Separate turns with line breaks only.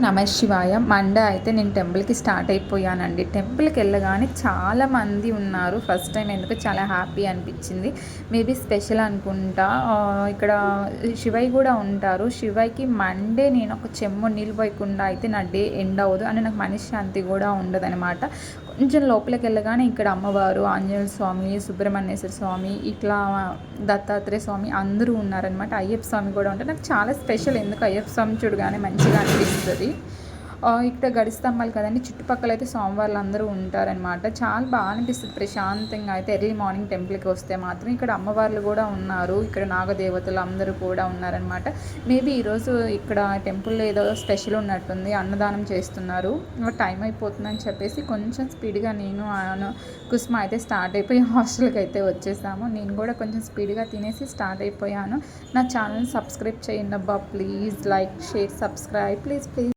నమ శివాయ. మండే అయితే నేను టెంపుల్కి స్టార్ట్ అయిపోయానండి. టెంపుల్కి వెళ్ళగానే చాలామంది ఉన్నారు. ఫస్ట్ టైం ఎందుకు చాలా హ్యాపీ అనిపించింది. మేబీ స్పెషల్ అనుకుంటా. ఇక్కడ శివయ్య కూడా ఉంటారు. శివయ్యకి మండే నేను ఒక చెమ్ము నీళ్ళు పోయకుండా అయితే నా డే ఎండ్ అవ్వదు అని నాకు మనశ్శాంతి కూడా ఉండదనమాట. కొంచెం లోపలికి వెళ్ళగానే ఇక్కడ అమ్మవారు, ఆంజనేయ స్వామి, సుబ్రహ్మణ్యేశ్వర స్వామి, ఇట్లా దత్తాత్రేయ స్వామి అందరూ ఉన్నారనమాట. అయ్యప్ప స్వామి కూడా ఉంటారు. నాకు చాలా స్పెషల్. ఎందుకు అయ్యప్ప స్వామి చూడగానే మంచిగా అనిపిస్తుంది. ఇక్కడ గడి స్తంభాలు కదండి, చుట్టుపక్కల అయితే స్వామివార్లు అందరూ ఉంటారనమాట. చాలా బాగా అనిపిస్తుంది ప్రశాంతంగా. అయితే ఎర్లీ మార్నింగ్ టెంపుల్కి వస్తే మాత్రం ఇక్కడ అమ్మవార్లు కూడా ఉన్నారు. ఇక్కడ నాగదేవతలు అందరూ కూడా ఉన్నారనమాట. మేబీ ఈరోజు ఇక్కడ టెంపుల్లో ఏదో స్పెషల్ ఉన్నట్టుంది, అన్నదానం చేస్తున్నారు. టైం అయిపోతుందని చెప్పేసి కొంచెం స్పీడ్గా నేను కుస్మా అయితే స్టార్ట్ అయిపోయి హాస్టల్కి అయితే వచ్చేసాము. నేను కూడా కొంచెం స్పీడ్గా తినేసి స్టార్ట్ అయిపోయాను. నా ఛానల్ సబ్స్క్రైబ్ చేయండి అబ్బా please. Like, share, subscribe please.